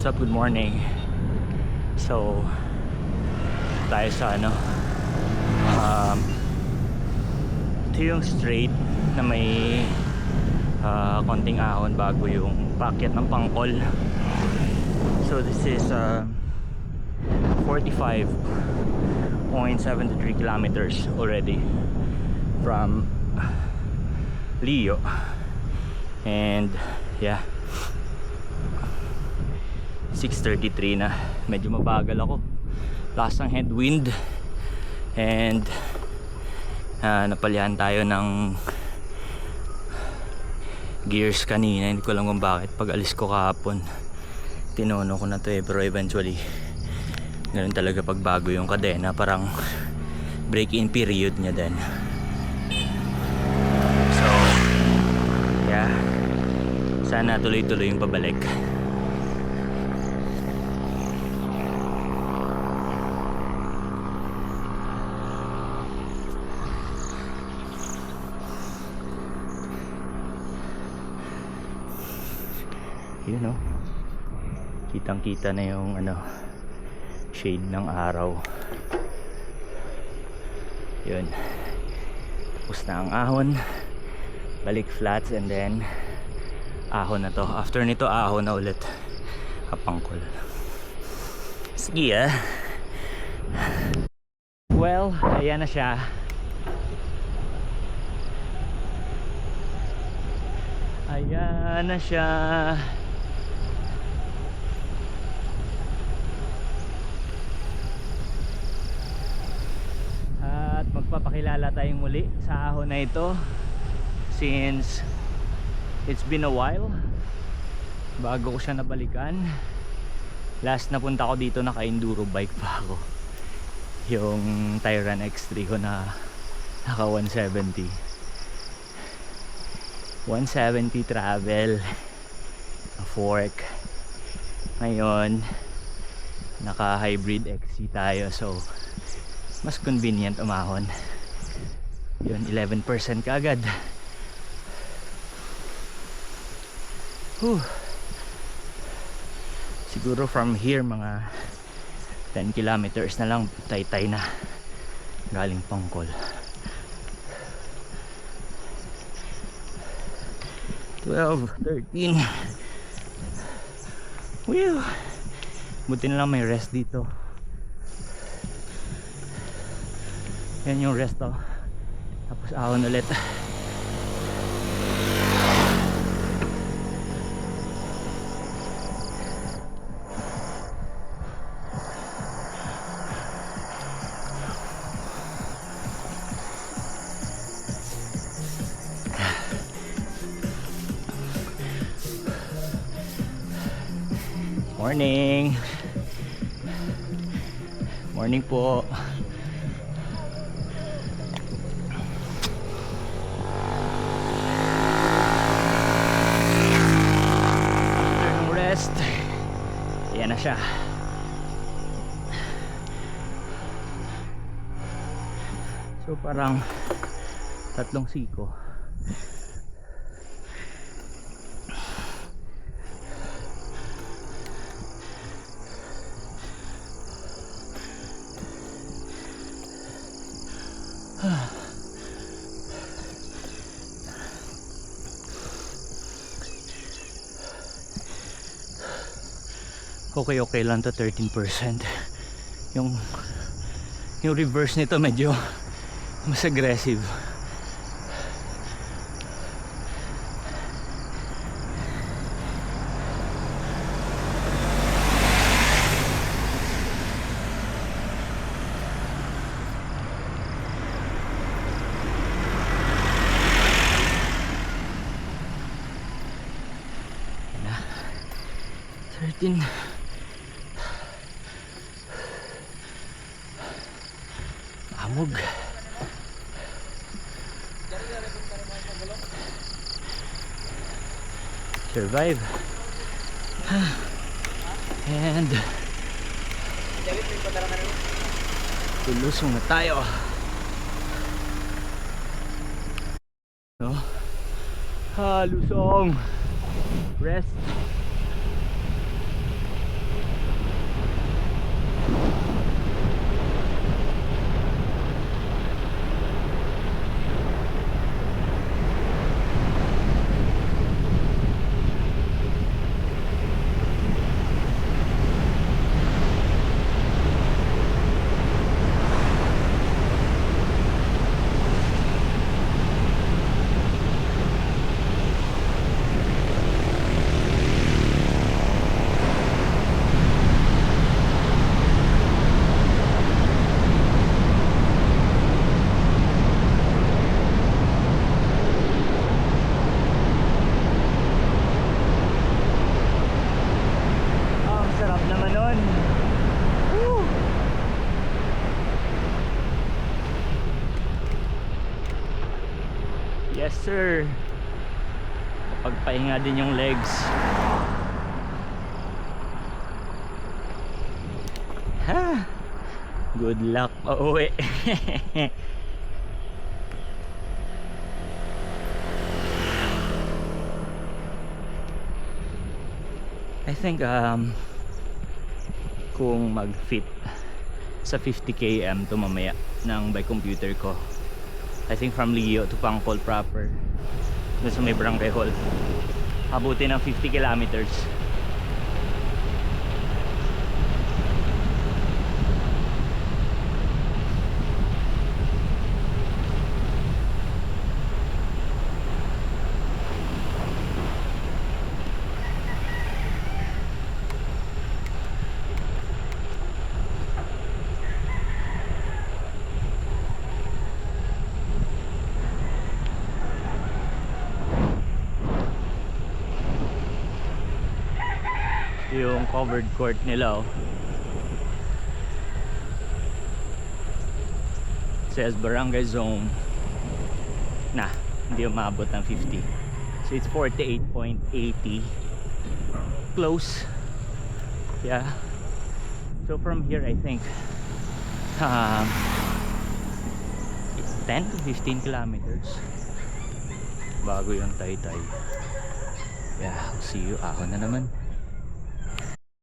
What's up? Good morning. So, tayo sa ito yung straight na may konting ahon bago yung paakyat ng Pangkol. So this is 45.73 kilometers already from Leo. And yeah, 6:33 na. Medyo mabagal ako, lakas ng headwind. And napalihan tayo ng gears kanina. Hindi ko alam kung bakit. Pag alis ko kahapon, tinono ko na to pero eventually ganun talaga pag bago yung kadena, parang break-in period niya din. So yeah, sana tuloy-tuloy yung pabalik. You know, kitang kita na yung shade ng araw. Yun, tapos na ang ahon, balik flats, and then ahon na to. After nito ahon na ulit Pangkol. Sige well, ayan na siya. Ayan na siya. At magpapakilala tayong muli sa ahon na ito, since it's been a while bago ko siya nabalikan. Last na punta ko dito, naka-enduro bike pa ako, yung Tyran X3 ko na naka 170 travel na fork. Ngayon naka hybrid XC tayo, so mas convenient umahon. Yun, 11% kaagad. Siguro from here mga 10 kilometers na lang, tay-tay na galing Pangkol. 12, 13. Whew. Buti na lang may rest dito. Yan yung rest tapos ahon ulit. Morning. Morning po. After rest, ayan na siya. So parang tatlong siko. Okay lang to, 13%. Yung reverse nito medyo mas aggressive. Na 13. Amog. Survive. And tulusong na tayo. No? Lusong. Rest. naman. Woo! Yes sir. Pagpahinga din yung legs. Ha! Good luck pauwi. I think kung mag-fit sa 50 km to mamaya ng by computer ko, I think from Leo to Pangpol proper dun sa may barangay hall, abuti ng 50 kilometers. Yung covered court nila, oh. Says barangay zone na hindi umabot ng 50, so it's 48.80, close. Yeah, so from here I think 10 to 15 kilometers bago yung Taytay. Yeah, I'll see you. Ako na naman.